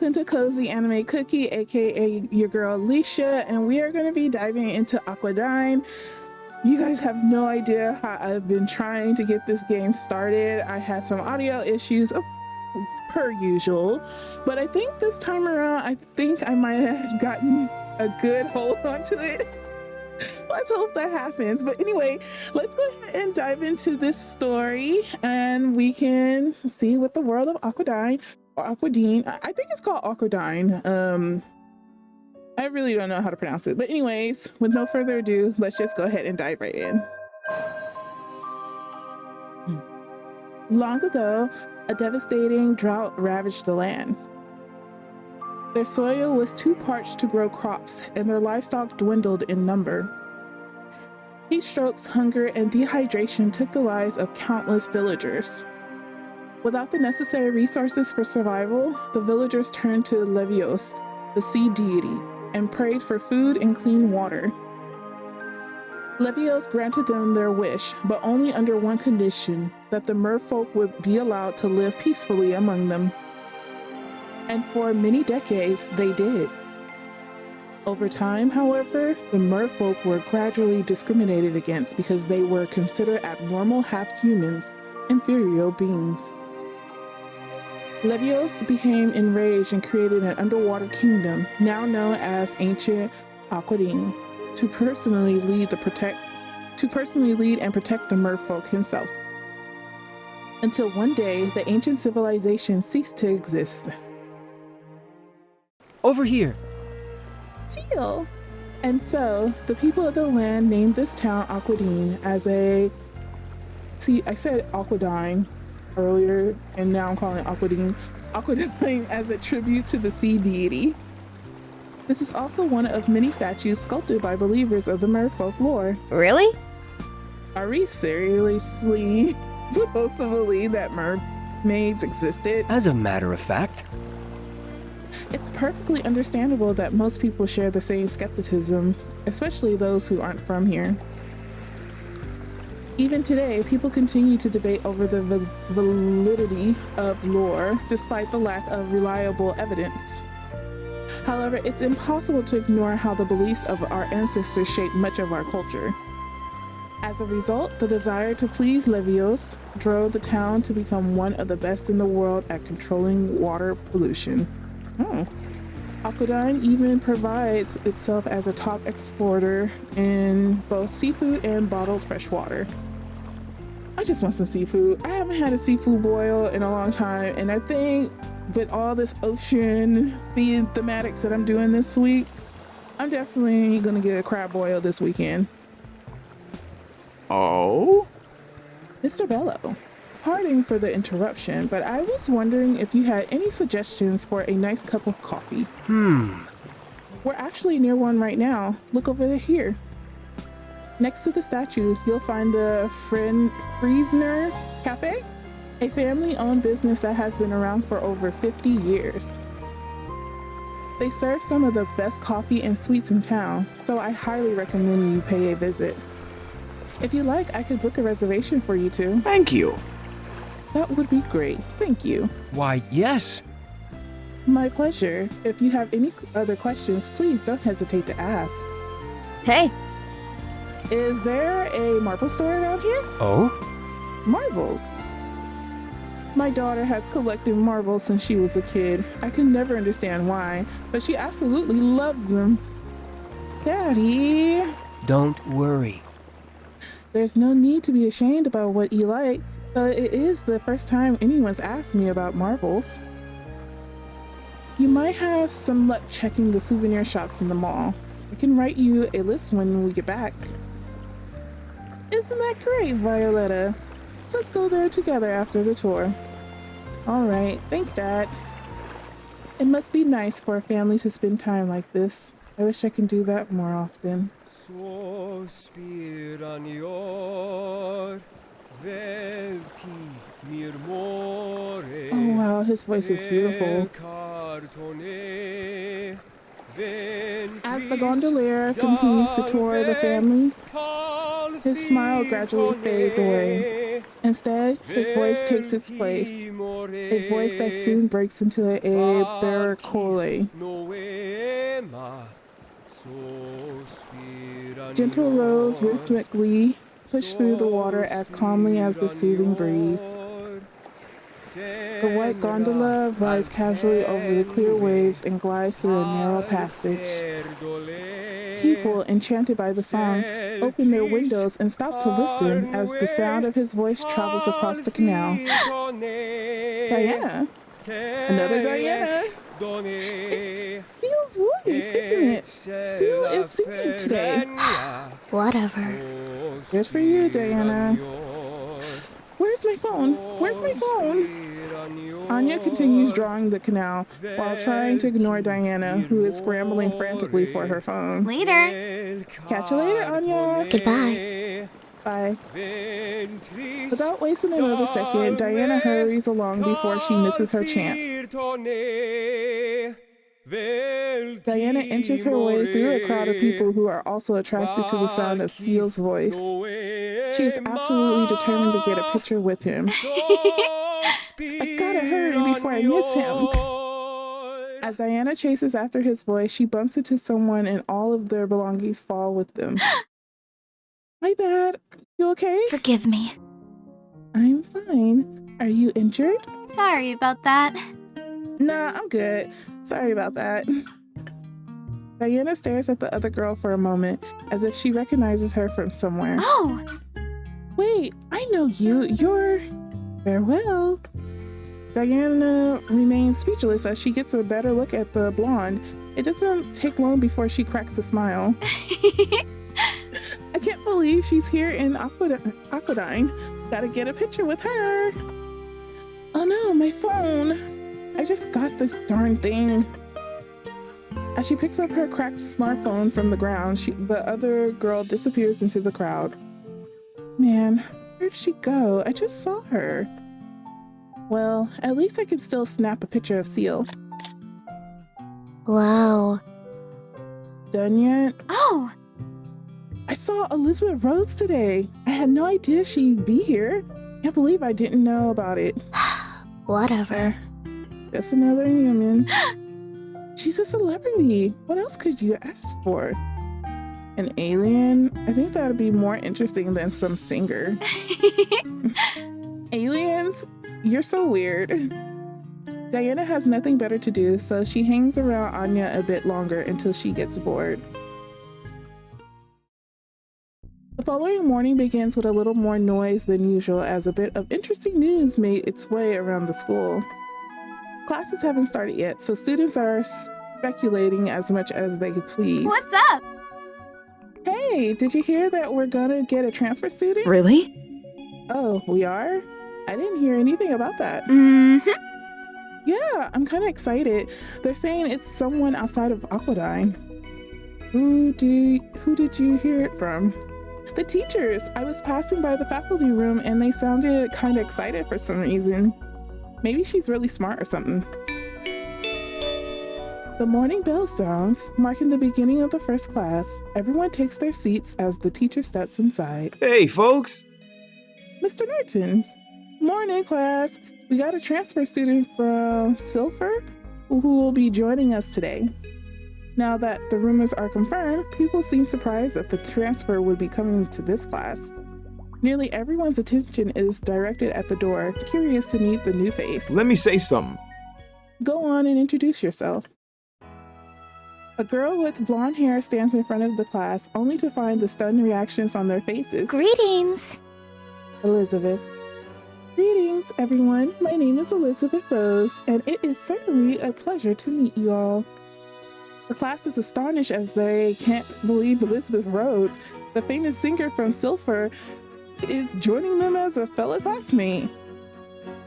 welcome to CozyAnimeCookie, aka your girl Alicia, and we are going to be diving into Aquadine. You guys have no idea how I've been trying to get this game started. I had some audio issues per usual, but I think this time around, I might have gotten a good hold onto it. Let's hope that happens. But anyway, let's go ahead and dive into this story and we can see what the world of Aquadine or Aquadine, I think it's called Aquadine. I really don't know how to pronounce it. But anyways, with no further ado, let's just go ahead and dive right in. Long ago, a devastating drought ravaged the land. Their soil was too parched to grow crops, and their livestock dwindled in number. Heat strokes, hunger, and dehydration took the lives of countless villagers. Without the necessary resources for survival, the villagers turned to Levios, the sea deity, and prayed for food and clean water. Levios granted them their wish, but only under one condition, that the merfolk would be allowed to live peacefully among them. And for many decades, they did. Over time, however, the merfolk were gradually discriminated against because they were considered abnormal half-humans, inferior beings. Levios became enraged and created an underwater kingdom, now known as Ancient Aquadine, to personally lead and protect the merfolk himself. Until one day, the ancient civilization ceased to exist. Over here. Teal. And so, the people of the land named this town Aquadine as a... See, I said Aquadine earlier, and now I'm calling it Aquadine. Aquadine as a tribute to the sea deity. This is also one of many statues sculpted by believers of the merfolk lore. Really? Are we seriously supposed to believe that mermaids existed? As a matter of fact. It's perfectly understandable that most people share the same skepticism, especially those who aren't from here. Even today, people continue to debate over the validity of lore, despite the lack of reliable evidence. However, it's impossible to ignore how the beliefs of our ancestors shape much of our culture. As a result, the desire to please Levios drove the town to become one of the best in the world at controlling water pollution. Aquadine even provides itself as a top exporter in both seafood and bottled fresh water. I just want some seafood. I haven't had a seafood boil in a long time, and I think with all this ocean thematics that I'm doing this week, I'm definitely gonna get a crab boil this weekend. Oh? Mr. Bello, pardon for the interruption, but I was wondering if you had any suggestions for a nice cup of coffee. We're actually near one right now. Look over here. Next to the statue, you'll find the Friesner Cafe, a family-owned business that has been around for over 50 years. They serve some of the best coffee and sweets in town, so I highly recommend you pay a visit. If you like, I could book a reservation for you too. Thank you. That would be great. Thank you. Why, yes. My pleasure. If you have any other questions, please don't hesitate to ask. Hey. Is there a marble store around here? Oh? Marbles. My daughter has collected marbles since she was a kid. I can never understand why, but she absolutely loves them. Daddy. Don't worry. There's no need to be ashamed about what you like, though it is the first time anyone's asked me about marbles. You might have some luck checking the souvenir shops in the mall. I can write you a list when we get back. Isn't that great, Violetta? Let's go there together after the tour. All right, thanks, Dad. It must be nice for a family to spend time like this. I wish I can do that more often. Oh wow, his voice is beautiful. As the gondolier continues to tour the family, his smile gradually fades away. Instead, his voice takes its place, a voice that soon breaks into a baracole. Gentle rows rhythmically push through the water as calmly as the soothing breeze. The white gondola rides casually over the clear waves and glides through a narrow passage. People, enchanted by the song, open their windows and stop to listen as the sound of his voice travels across the canal. Diana! Another Diana! It's Seal's voice, isn't it? Seal is singing today. Whatever. Good for you, Diana. Where's my phone? Where's my phone? Anya continues drawing the canal while trying to ignore Diana, who is scrambling frantically for her phone. Later. Catch you later, Anya. Goodbye. Bye. Without wasting another second, Diana hurries along before she misses her chance. Diana inches her way through a crowd of people who are also attracted to the sound of Seal's voice. She is absolutely determined to get a picture with him. I gotta hurry before I miss him. As Diana chases after his voice, she bumps into someone and all of their belongings fall with them. My bad. You okay? Forgive me. I'm fine. Are you injured? Sorry about that. Nah, I'm good. Sorry about that. Diana stares at the other girl for a moment, as if she recognizes her from somewhere. Oh! Wait, I know you. You're... Farewell. Diana remains speechless as she gets a better look at the blonde. It doesn't take long before she cracks a smile. I can't believe she's here in Aquadine. Gotta get a picture with her. Oh no, my phone. I just got this darn thing. As she picks up her cracked smartphone from the ground, the other girl disappears into the crowd. Man, where'd she go? I just saw her. Well, at least I can still snap a picture of Seal. Wow. Done yet? Oh! I saw Elizabeth Rose today. I had no idea she'd be here. Can't believe I didn't know about it. Whatever. Just another human. She's a celebrity. What else could you ask for? An alien? I think that'd be more interesting than some singer. Aliens? You're so weird. Diana has nothing better to do, so she hangs around Anya a bit longer until she gets bored. The following morning begins with a little more noise than usual as a bit of interesting news made its way around the school. Classes haven't started yet, so students are speculating as much as they could please. What's up? Hey, did you hear that we're gonna get a transfer student? Really? Oh, we are? I didn't hear anything about that. Mm-hmm. Yeah, I'm kind of excited. They're saying it's someone outside of Aquadine. Who did you hear it from? The teachers. I was passing by the faculty room and they sounded kind of excited for some reason. Maybe she's really smart or something. The morning bell sounds, marking the beginning of the first class. Everyone takes their seats as the teacher steps inside. Hey, folks! Mr. Norton. Morning, class. We got a transfer student from Silver who will be joining us today. Now that the rumors are confirmed, people seem surprised that the transfer would be coming to this class. Nearly everyone's attention is directed at the door, curious to meet the new face. Let me say something. Go on and introduce yourself. A girl with blonde hair stands in front of the class, only to find the stunned reactions on their faces. Greetings. Elizabeth. Greetings, everyone. My name is Elizabeth Rose, and it is certainly a pleasure to meet you all. The class is astonished as they can't believe Elizabeth Rhodes, the famous singer from Silver, is joining them as a fellow classmate.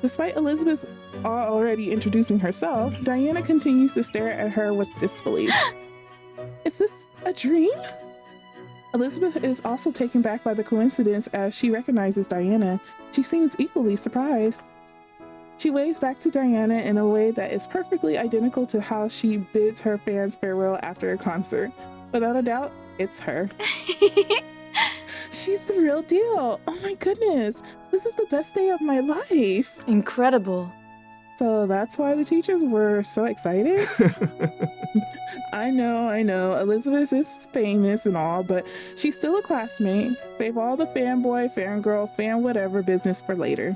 Despite Elizabeth already introducing herself, Diana continues to stare at her with disbelief. Is this a dream? Elizabeth is also taken back by the coincidence as she recognizes Diana. She seems equally surprised. She waves back to Diana in a way that is perfectly identical to how she bids her fans farewell after a concert. Without a doubt, it's her. She's the real real deal. Oh my goodness. This is the best day of my life. Incredible. So that's why the teachers were so excited? I know. Elizabeth is famous and all, but she's still a classmate. Save all the fanboy, fangirl, fan whatever business for later.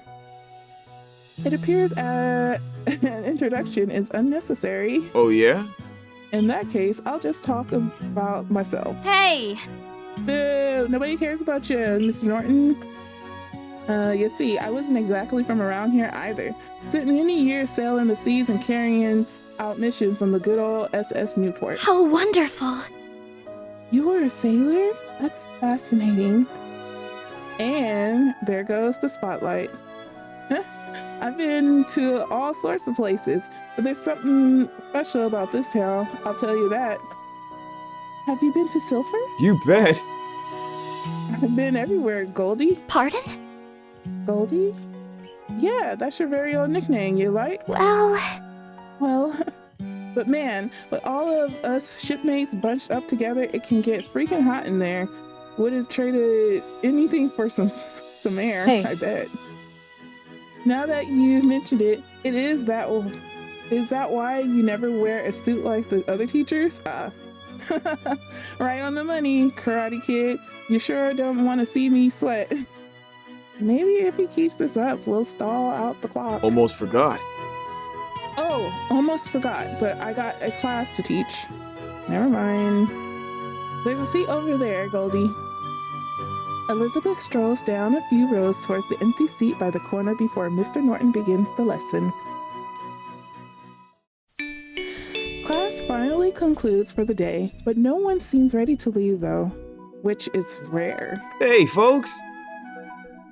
It appears an introduction is unnecessary. Oh, yeah? In that case, I'll just talk about myself. Hey! Boo! Nobody cares about you, Mr. Norton. You see, I wasn't exactly from around here either. Spent many years sailing the seas and carrying out missions on the good old SS Newport. How wonderful! You were a sailor? That's fascinating. And there goes the spotlight. I've been to all sorts of places, but there's something special about this town, I'll tell you that. Have you been to Silver? You bet. I've been everywhere, Goldie. Pardon? Goldie? Yeah, that's your very own nickname, you like? Well, but man, with all of us shipmates bunched up together, it can get freaking hot in there. Would have traded anything for some air, Hey. I bet. Now that you mentioned it, is that why you never wear a suit like the other teachers? Right on the money, Karate Kid. You sure don't want to see me sweat. Maybe if he keeps this up, we'll stall out the clock. Almost forgot. Oh, almost forgot, but I got a class to teach. Never mind. There's a seat over there, Goldie. Elizabeth strolls down a few rows towards the empty seat by the corner before Mr. Norton begins the lesson. Class finally concludes for the day, but no one seems ready to leave though, which is rare. Hey, folks.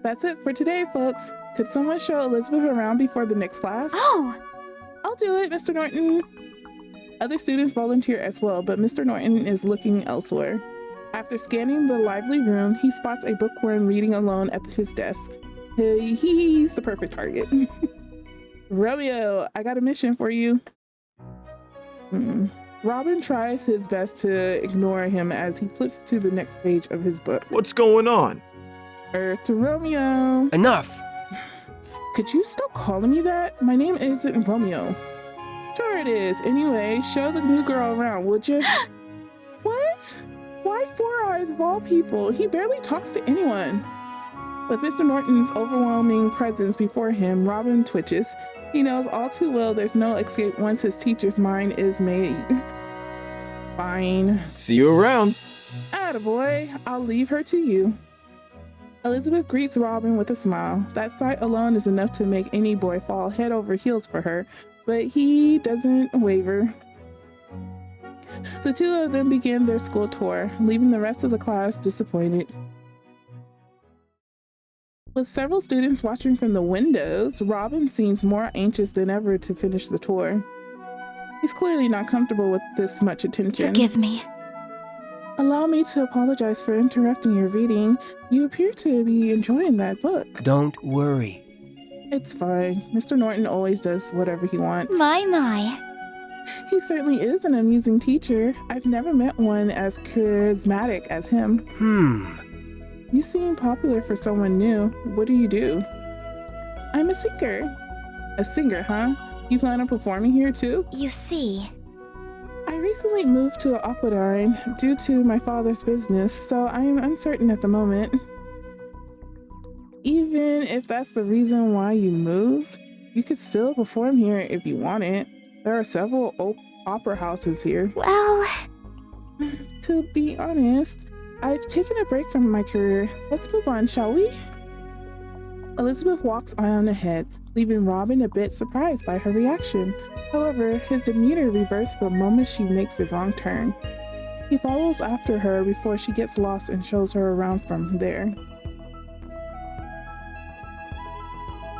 That's it for today, folks. Could someone show Elizabeth around before the next class? oh! I'll do it, Mr. Norton. Other students volunteer as well, but Mr. Norton is looking elsewhere. After scanning the lively room, he spots a bookworm reading alone at his desk. He's the perfect target. Romeo, I got a mission for you. Robin tries his best to ignore him as he flips to the next page of his book. What's going on? Earth to Romeo. Enough! Could you stop calling me that? My name isn't Romeo. Sure it is. Anyway, show the new girl around, would you? What? Why Four Eyes of all people? He barely talks to anyone. With Mr. Norton's overwhelming presence before him, Robin twitches. He knows all too well there's no escape once his teacher's mind is made. Fine. See you around. Attaboy, I'll leave her to you. Elizabeth greets Robin with a smile. That sight alone is enough to make any boy fall head over heels for her, but he doesn't waver. The two of them begin their school tour, leaving the rest of the class disappointed. With several students watching from the windows, Robin seems more anxious than ever to finish the tour. He's clearly not comfortable with this much attention. Forgive me. Allow me to apologize for interrupting your reading. You appear to be enjoying that book. Don't worry. It's fine. Mr. Norton always does whatever he wants. My. He certainly is an amusing teacher. I've never met one as charismatic as him. You seem popular for someone new. What do you do? I'm a singer. A singer, huh? You plan on performing here too? You see, I recently moved to Aquadine due to my father's business, so I am uncertain at the moment. Even if that's the reason why you moved, you could still perform here if you wanted. There are several opera houses here. well, To be honest, I've taken a break from my career. Let's move on, shall we? Elizabeth walks on ahead, leaving Robin a bit surprised by her reaction. However, his demeanor reverses the moment she makes a wrong turn. He follows after her before she gets lost and shows her around from there.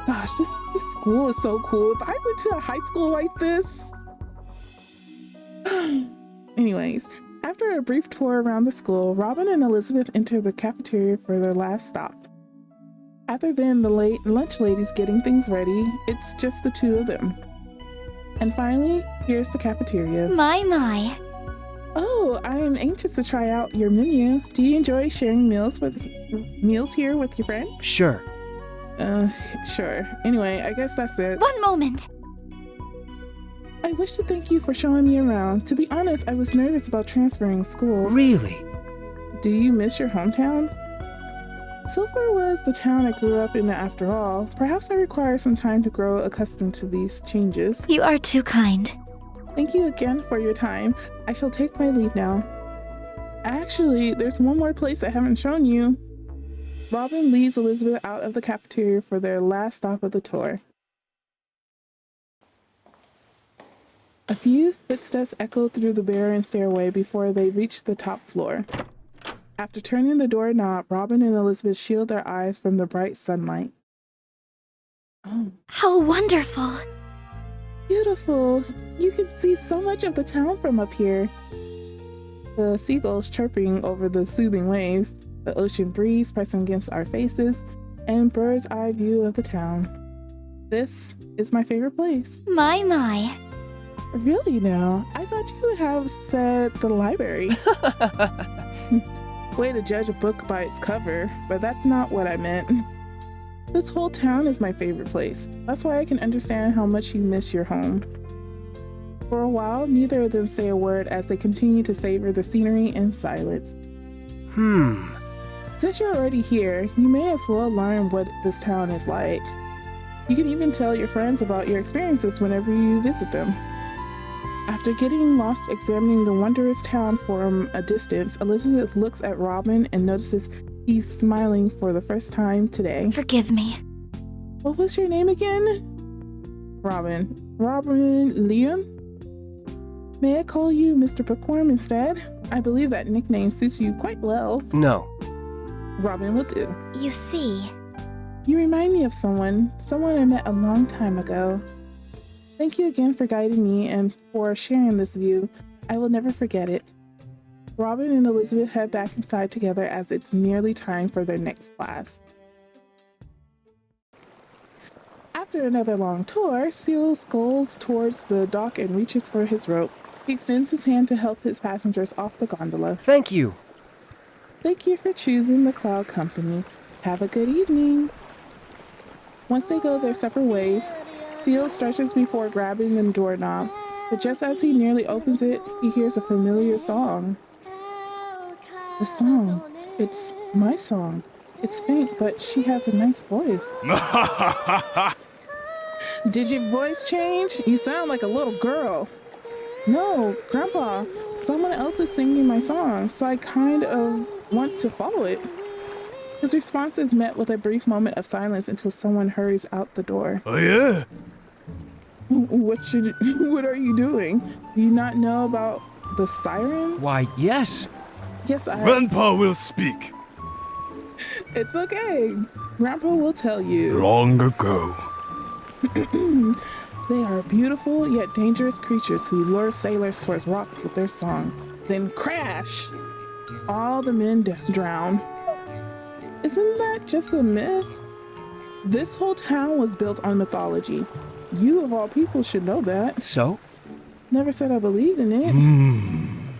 Gosh, this school is so cool. If I went to a high school like this. Anyways, after a brief tour around the school, Robin and Elizabeth enter the cafeteria for their last stop. After then, the late lunch lady's getting things ready. It's just the two of them. And finally, here's the cafeteria. my. Oh, I am anxious to try out your menu. Do you enjoy sharing meals here with your friend? Sure. Sure. Anyway, I guess that's it. One moment. I wish to thank you for showing me around. To be honest, I was nervous about transferring schools. Really? Do you miss your hometown? Silver was the town I grew up in after all. Perhaps I require some time to grow accustomed to these changes. You are too kind. Thank you again for your time. I shall take my leave now. Actually, there's one more place I haven't shown you. Robin leads Elizabeth out of the cafeteria for their last stop of the tour. A few footsteps echoed through the barren stairway before they reached the top floor. After turning the doorknob, Robin and Elizabeth shield their eyes from the bright sunlight. Oh, How wonderful. beautiful! You can see so much of the town from up here. The seagulls chirping over the soothing waves, the ocean breeze pressing against our faces, and bird's eye view of the town. This is my favorite place. My. Really now? I thought you would have said the library. Way to judge a book by its cover, but that's not what I meant. This whole town is my favorite place. That's why I can understand how much you miss your home. For a while, neither of them say a word as they continue to savor the scenery in silence. Since you're already here, you may as well learn what this town is like. You can even tell your friends about your experiences whenever you visit them. After getting lost examining the wondrous town from a distance, Elizabeth looks at Robin and notices he's smiling for the first time today. Forgive me. What was your name again? Robin. Robin Leon? May I call you Mr. Bookworm instead? I believe that nickname suits you quite well. No. Robin will do. You see. You remind me of someone I met a long time ago. Thank you again for guiding me and for sharing this view. I will never forget it. Robin and Elizabeth head back inside together as it's nearly time for their next class. After another long tour, Seal sculls towards the dock and reaches for his rope. He extends his hand to help his passengers off the gondola. Thank you. Thank you for choosing the Cloud Company. Have a good evening. Once they go their separate ways, Seal stretches before grabbing the doorknob, but just as he nearly opens it, he hears a familiar song. The song. It's my song. It's faint, but she has a nice voice. Did your voice change? You sound like a little girl. No, Grandpa, someone else is singing my song, so I kind of want to follow it. His response is met with a brief moment of silence until someone hurries out the door. Oh, yeah? What are you doing? Do you not know about the sirens? Why, yes. Yes, Grandpa will speak. It's okay. Grandpa will tell you. Long ago. They are beautiful yet dangerous creatures who lure sailors towards rocks with their song. Then crash! All the men drown. Isn't that just a myth? This whole town was built on mythology. You, of all people, should know that. So? Never said I believed in it.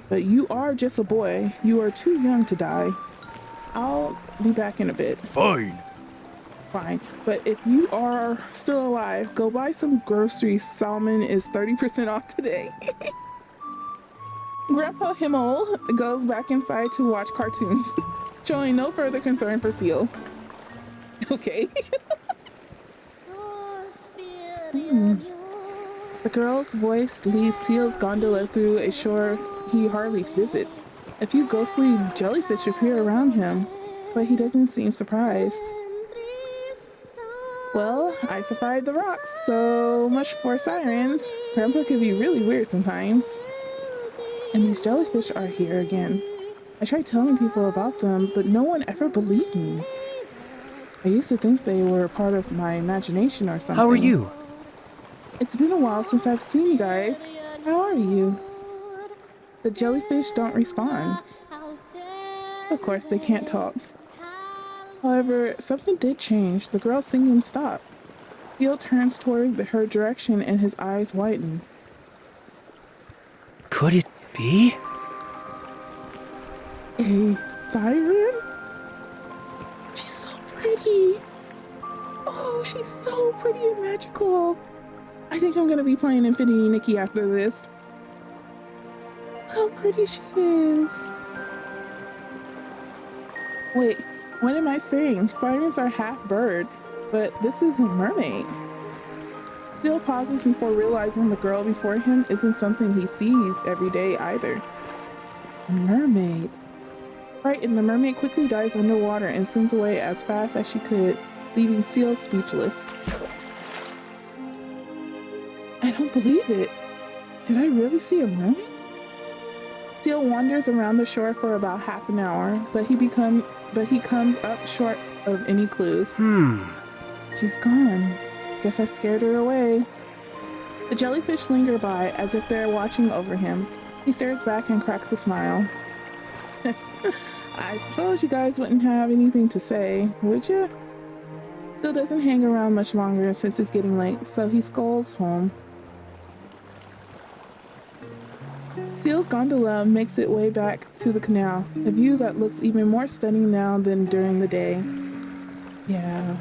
But you are just a boy. You are too young to die. I'll be back in a bit. Fine. Fine. But if you are still alive, go buy some groceries. Salmon is 30% off today. Grandpa Himmel goes back inside to watch cartoons, showing no further concern for Seal. Okay. The girl's voice leads Seal's gondola through a shore he hardly visits. A few ghostly jellyfish appear around him, but he doesn't seem surprised. Well, I survived the rocks, so much for sirens. Grandpa can be really weird sometimes. And these jellyfish are here again. I tried telling people about them, but no one ever believed me. I used to think they were part of my imagination or something. How are you? It's been a while since I've seen you guys. How are you? The jellyfish don't respond. Of course, they can't talk. However, something did change. The girl's singing stopped. Theo turns toward her direction and his eyes widen. Could it be? a siren? She's so pretty. Oh, she's so pretty and magical. I think I'm gonna be playing Infinity Nikki after this. Look how pretty she is. Wait, what am I saying? Sirens are half bird, but this is a mermaid. Still pauses before realizing the girl before him isn't something he sees every day either. A mermaid. Frightened, the mermaid quickly dives underwater and swims away as fast as she could, leaving Seal speechless. I don't believe it. Did I really see a mermaid? Seal wanders around the shore for about half an hour, but he comes up short of any clues. She's gone. Guess I scared her away. The jellyfish linger by as if they're watching over him. He stares back and cracks a smile. I suppose you guys wouldn't have anything to say, would you? Still doesn't hang around much longer since it's getting late, so he skulls home. Seal's gondola makes its way back to the canal, a view that looks even more stunning now than during the day. Yeah.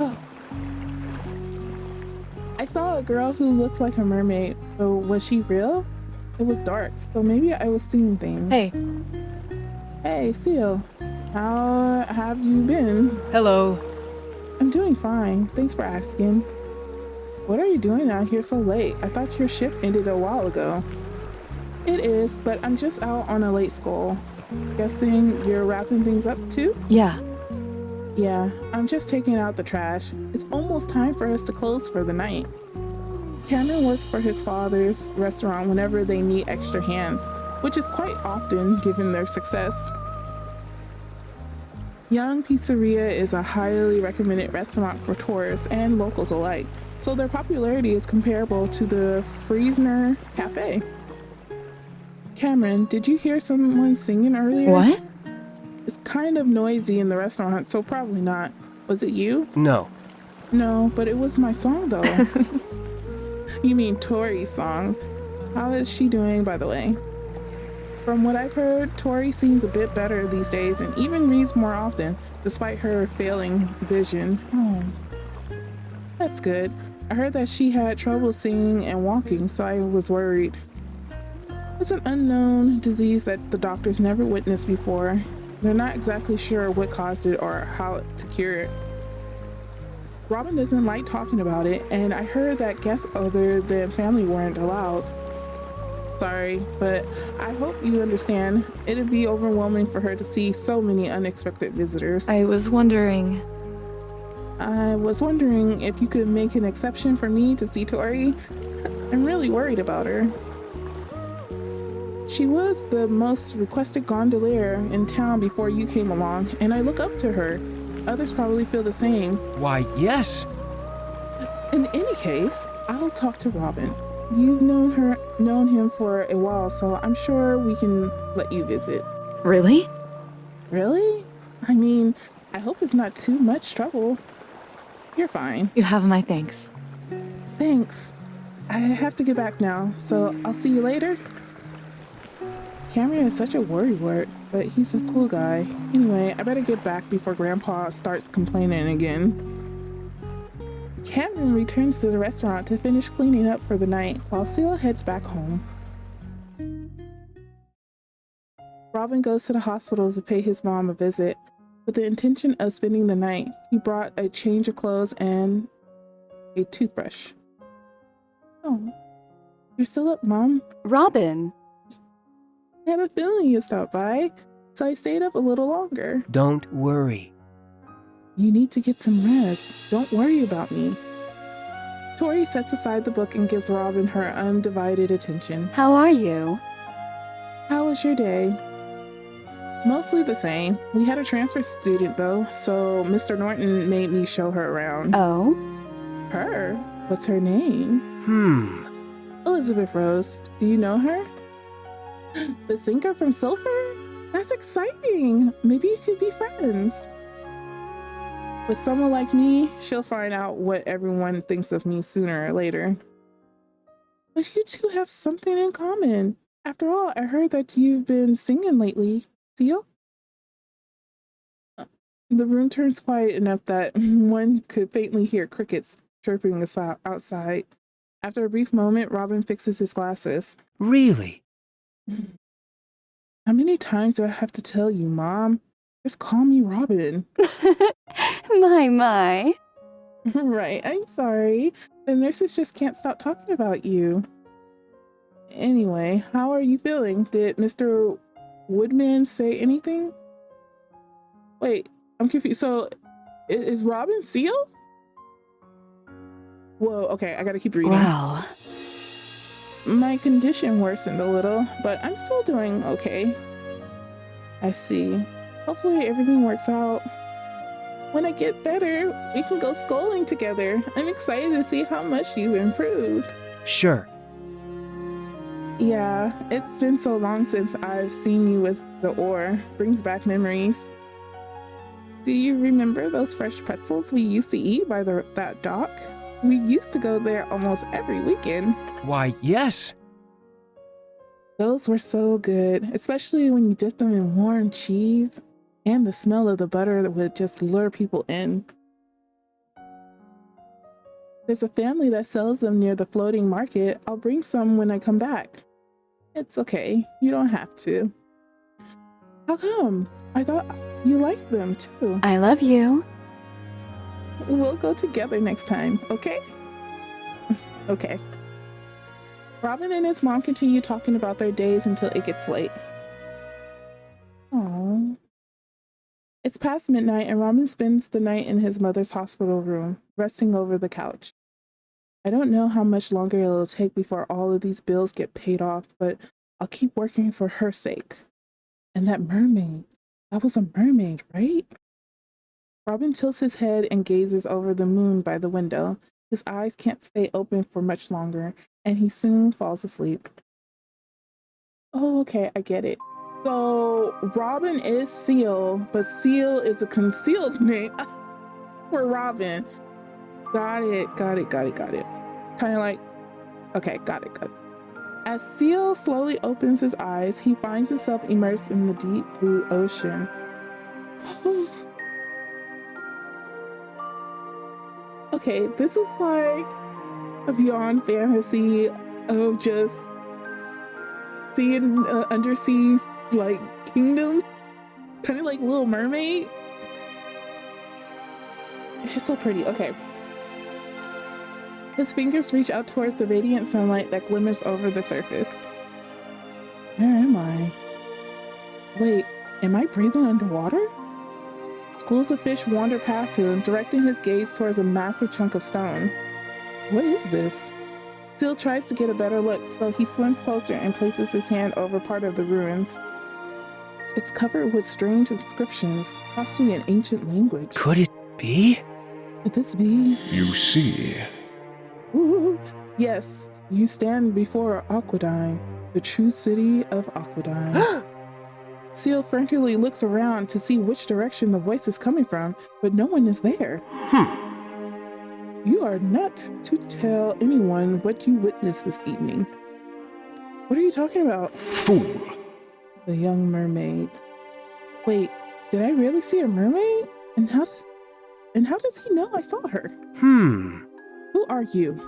Oh. I saw a girl who looked like a mermaid, but was she real? It was dark, so maybe I was seeing things. Hey. Hey, Seal. How have you been? Hello. I'm doing fine. Thanks for asking. What are you doing out here so late? I thought your shift ended a while ago. It is, but I'm just out on a late school. Guessing you're wrapping things up too? Yeah. Yeah, I'm just taking out the trash. It's almost time for us to close for the night. Cameron works for his father's restaurant whenever they need extra hands, which is quite often given their success. Young Pizzeria is a highly recommended restaurant for tourists and locals alike, so their popularity is comparable to the Friesner Cafe. Cameron, did you hear someone singing earlier? What? It's kind of noisy in the restaurant, so probably not. Was it you? No. No, but it was my song though. You mean Tori's song. How is she doing, by the way? From what I've heard, Tori seems a bit better these days and even reads more often, despite her failing vision. Oh, that's good. I heard that she had trouble singing and walking, so I was worried. It's an unknown disease that the doctors never witnessed before. They're not exactly sure what caused it or how to cure it. Robin doesn't like talking about it, and I heard that guests other than family weren't allowed. Sorry, but I hope you understand. It'd be overwhelming for her to see so many unexpected visitors. I was wondering if you could make an exception for me to see Tori. I'm really worried about her. She was the most requested gondolier in town before you came along, and I look up to her. Others probably feel the same. Why, yes. In any case, I'll talk to Robin. You've known him for a while, so I'm sure we can let you visit. Really? Really? I mean, I hope it's not too much trouble. You're fine. You have my thanks. Thanks. I have to get back now, so I'll see you later. Cameron is such a worrywart, but he's a cool guy. Anyway, I better get back before Grandpa starts complaining again. Cameron returns to the restaurant to finish cleaning up for the night, while Seal heads back home. Robin goes to the hospital to pay his mom a visit. With the intention of spending the night, he brought a change of clothes and a toothbrush. Oh, you're still up, Mom? Robin! I had a feeling you'd stop by, so I stayed up a little longer. Don't worry. You need to get some rest. Don't worry about me. Tori sets aside the book and gives Robin her undivided attention. How are you? How was your day? Mostly the same. We had a transfer student though, so Mr. Norton made me show her around. Oh? Her? What's her name? Elizabeth Rose. Do you know her? The singer from Silver? That's exciting. Maybe you could be friends. With someone like me, she'll find out what everyone thinks of me sooner or later. But you two have something in common. After all, I heard that you've been singing lately. Seal? The room turns quiet enough that one could faintly hear crickets chirping outside. After a brief moment, Robin fixes his glasses. Really? How many times do I have to tell you, Mom? Just call me Robin. My. Right, I'm sorry. The nurses just can't stop talking about you. Anyway, how are you feeling? Did Mr. Woodman say anything? Wait, I'm confused. So, is Robin Seal? Whoa, okay, I gotta keep reading. Wow. My condition worsened a little, but I'm still doing okay. I see. Hopefully everything works out. When I get better, we can go sculling together. I'm excited to see how much you've improved. Sure. Yeah, it's been so long since I've seen you with the oar. Brings back memories. Do you remember those fresh pretzels we used to eat by that dock? We used to go there almost every weekend. Why, yes. Those were so good, especially when you dip them in warm cheese, and the smell of the butter that would just lure people in. There's a family that sells them near the floating market. I'll bring some when I come back. It's okay, you don't have to. How come? I thought you liked them too. I love you. We'll go together next time, okay? Okay. Robin and his mom continue talking about their days until it gets late. Aww. It's past midnight and Robin spends the night in his mother's hospital room, resting over the couch. I don't know how much longer it'll take before all of these bills get paid off, but I'll keep working for her sake. And that mermaid, that was a mermaid, right? Robin tilts his head and gazes over the moon by the window. His eyes can't stay open for much longer, and he soon falls asleep. Oh, okay, I get it. So Robin is Seal, but Seal is a concealed name for Robin. Got it. Kind of like, okay, got it. As Seal slowly opens his eyes, he finds himself immersed in the deep blue ocean. Okay, this is like a beyond fantasy of just seeing undersea like kingdom, kind of like Little Mermaid. It's just so pretty. Okay. His fingers reach out towards the radiant sunlight that glimmers over the surface. Where am I? Wait, am I breathing underwater? Schools of fish wander past him, directing his gaze towards a massive chunk of stone. What is this? Seal tries to get a better look, so he swims closer and places his hand over part of the ruins. It's covered with strange inscriptions, possibly in ancient language. Could it be? Could this be? You see. Ooh, yes, you stand before Aquadine, the true city of Aquadine. Seal frantically looks around to see which direction the voice is coming from, but no one is there. You are not to tell anyone what you witnessed this evening. What are you talking about? Fool. The young mermaid. Wait, did I really see a mermaid? And how does he know I saw her? Who are you?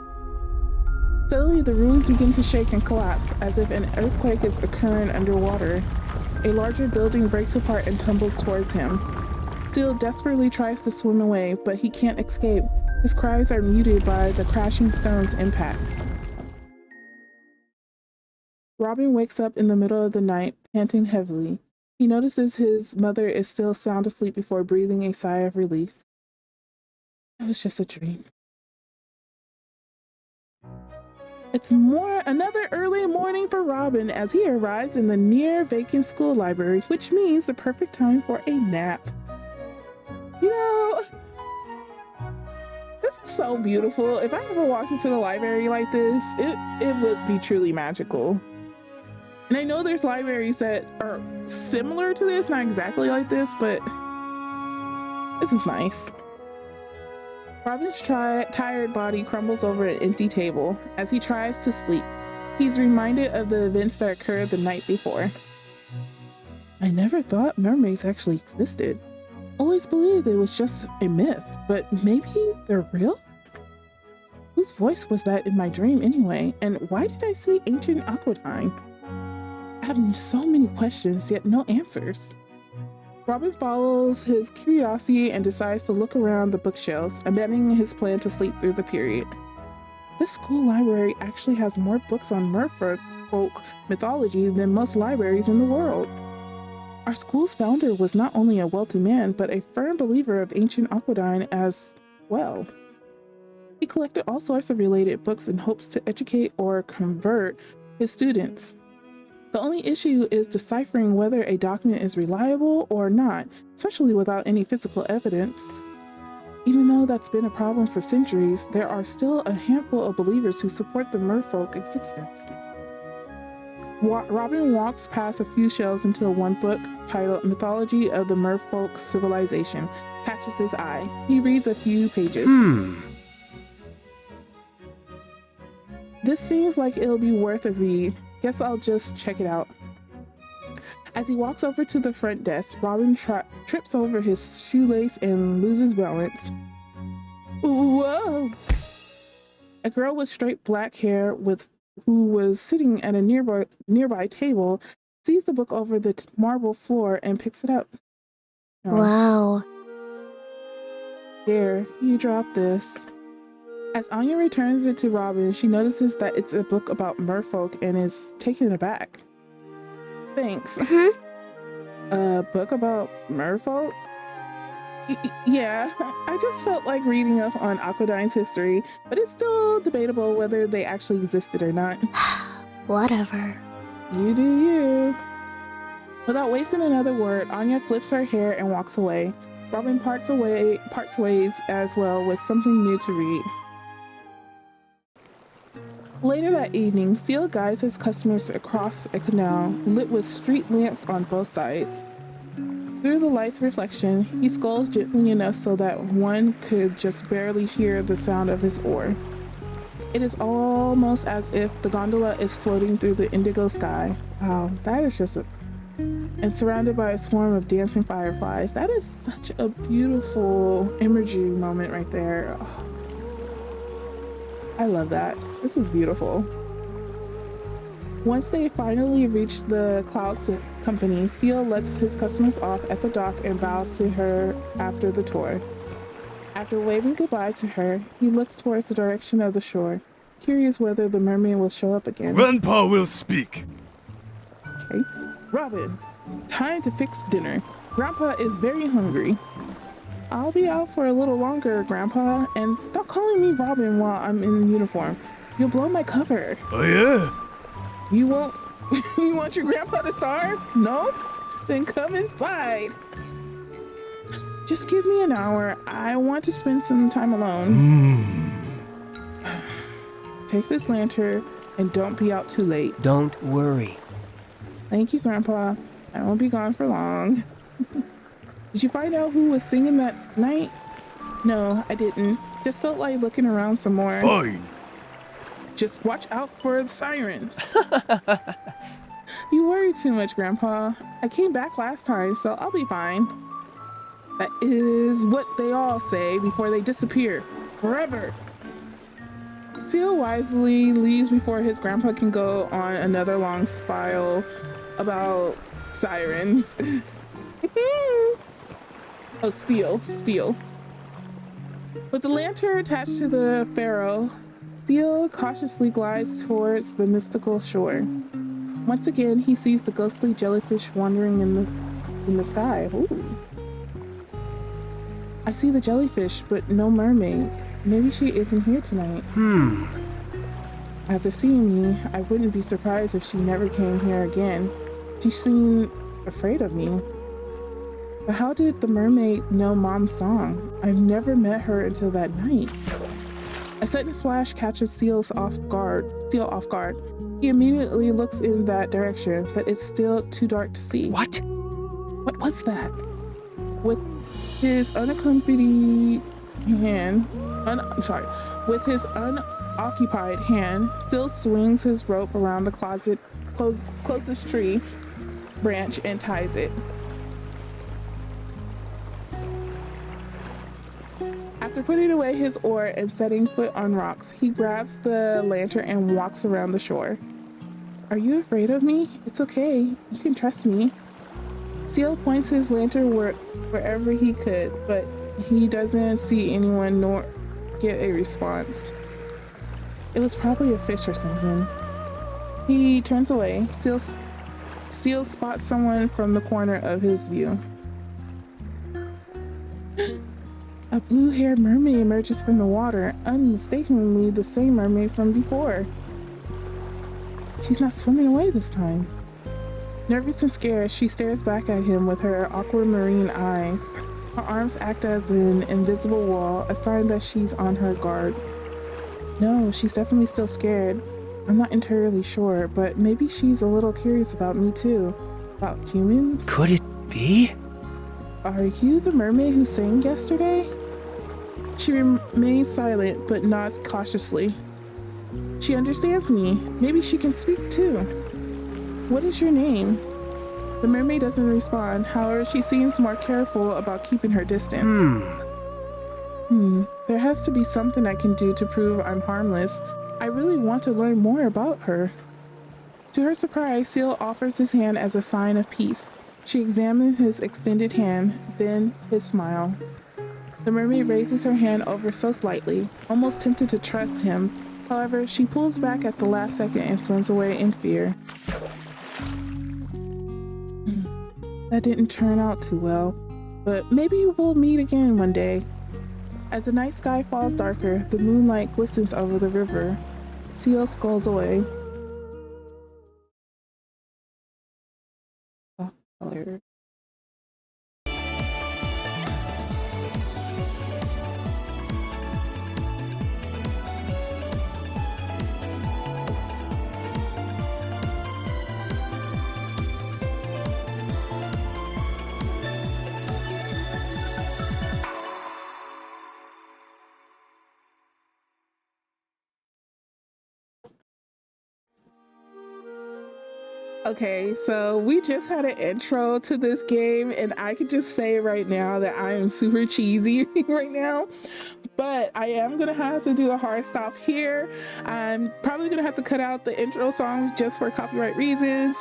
Suddenly, the ruins begin to shake and collapse, as if an earthquake is occurring underwater. A larger building breaks apart and tumbles towards him. Seal desperately tries to swim away, but he can't escape. His cries are muted by the crashing stone's impact. Robin wakes up in the middle of the night, panting heavily. He notices his mother is still sound asleep before breathing a sigh of relief. It was just a dream. It's another early morning for Robin as he arrives in the near vacant school library, which means the perfect time for a nap. You know, this is so beautiful. If I ever walked into the library like this, it would be truly magical. And I know there's libraries that are similar to this, not exactly like this, but this is nice. Robin's tired body crumbles over an empty table as he tries to sleep. He's reminded of the events that occurred the night before. I never thought mermaids actually existed. Always believed it was just a myth, but maybe they're real? Whose voice was that in my dream anyway? And why did I see ancient Aquadine? I have so many questions, yet no answers. Robin follows his curiosity and decides to look around the bookshelves, abandoning his plan to sleep through the period. This school library actually has more books on merfolk mythology than most libraries in the world. Our school's founder was not only a wealthy man, but a firm believer of ancient Aquadine as well. He collected all sorts of related books in hopes to educate or convert his students. The only issue is deciphering whether a document is reliable or not, especially without any physical evidence. Even though that's been a problem for centuries, there are still a handful of believers who support the merfolk existence. Robin walks past a few shelves until one book, titled Mythology of the Merfolk Civilization, catches his eye. He reads a few pages. This seems like it'll be worth a read. Guess I'll just check it out. As he walks over to the front desk, Robin trips over his shoelace and loses balance. Whoa! A girl with straight black hair who was sitting at a nearby table sees the book over the marble floor and picks it up. Wow. There, you dropped this. As Anya returns it to Robin, she notices that it's a book about merfolk and is taken aback. Thanks. A book about merfolk? Yeah, I just felt like reading up on Aquadine's history, but it's still debatable whether they actually existed or not. Whatever. You do you. Without wasting another word, Anya flips her hair and walks away. Robin parts ways as well with something new to read. Later that evening, Seal guides his customers across a canal lit with street lamps on both sides. Through the light's reflection, he sculls gently enough so that one could just barely hear the sound of his oar. It is almost as if the gondola is floating through the indigo sky. Wow, that is just and surrounded by a swarm of dancing fireflies. That is such a beautiful imagery moment right there. Oh, I love that. This is beautiful. Once they finally reach the Clouds Company, Seal lets his customers off at the dock and bows to her after the tour. After waving goodbye to her, he looks towards the direction of the shore, curious whether the mermaid will show up again. Grandpa will speak. Okay. Robin, time to fix dinner. Grandpa is very hungry. I'll be out for a little longer, Grandpa, and stop calling me Robin while I'm in uniform. You'll blow my cover. Oh yeah? You won't? You want your grandpa to starve? No? Then come inside. Just give me an hour. I want to spend some time alone. Take this lantern and don't be out too late. Don't worry. Thank you, Grandpa. I won't be gone for long. Did you find out who was singing that night? No, I didn't. Just felt like looking around some more. Fine. Just watch out for the sirens. You worry too much, Grandpa. I came back last time, so I'll be fine. That is what they all say before they disappear. Forever. Seal wisely leaves before his grandpa can go on another long spiel about sirens. Oh, spiel. With the lantern attached to the Pharaoh, Seal cautiously glides towards the mystical shore. Once again, he sees the ghostly jellyfish wandering in the sky. Ooh. I see the jellyfish, but no mermaid. Maybe she isn't here tonight. After seeing me, I wouldn't be surprised if she never came here again. She seemed afraid of me. But how did the mermaid know Mom's song? I've never met her until that night. A sudden splash catches Seal off guard. He immediately looks in that direction, but it's still too dark to see. What? What was that? With his unaccompanied occupied hand still swings his rope around the closest tree branch and ties it. After putting away his oar and setting foot on rocks, he grabs the lantern and walks around the shore. Are you afraid of me? It's okay. You can trust me. Seal points his lantern wherever he could, but he doesn't see anyone nor get a response. It was probably a fish or something. He turns away. Seal spots someone from the corner of his view. A blue-haired mermaid emerges from the water, unmistakably the same mermaid from before. She's not swimming away this time. Nervous and scared, she stares back at him with her aquamarine eyes. Her arms act as an invisible wall, a sign that she's on her guard. No, she's definitely still scared. I'm not entirely sure, but maybe she's a little curious about me too. About humans? Could it be? Are you the mermaid who sang yesterday? She remains silent, but nods cautiously. She understands me. Maybe she can speak too. What is your name? The mermaid doesn't respond. However, she seems more careful about keeping her distance. There has to be something I can do to prove I'm harmless. I really want to learn more about her. To her surprise, Seal offers his hand as a sign of peace. She examines his extended hand, then his smile. The mermaid raises her hand over so slightly, almost tempted to trust him. However, she pulls back at the last second and swims away in fear. That didn't turn out too well, but maybe we'll meet again one day. As the night sky falls darker, the moonlight glistens over the river. Seal sculls away. Oh, hilarious. Okay, so we just had an intro to this game, and I could just say right now that I am super cheesy right now, but I am gonna have to do a hard stop here. I'm probably gonna have to cut out the intro songs just for copyright reasons.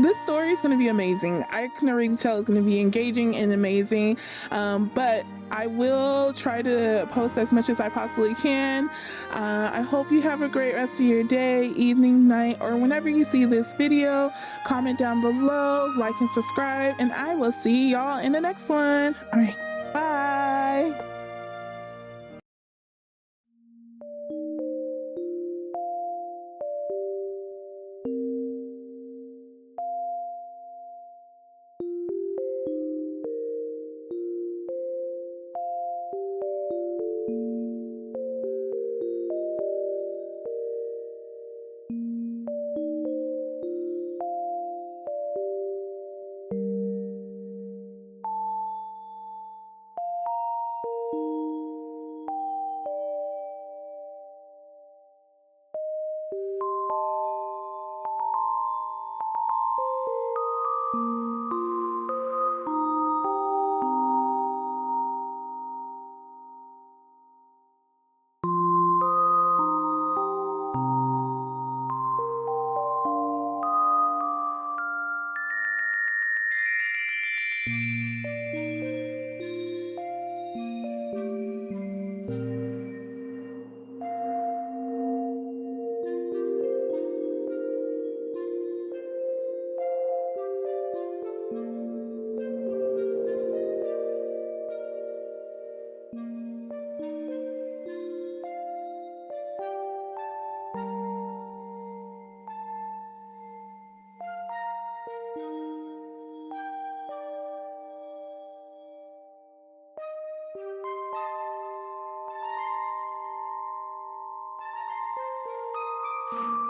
This story is going to be amazing. I can already tell it's going to be engaging and amazing, but I will try to post as much as I possibly can. I hope you have a great rest of your day, evening, night, or whenever you see this video. Comment down below, like and subscribe, and I will see y'all in the next one. All right, bye. You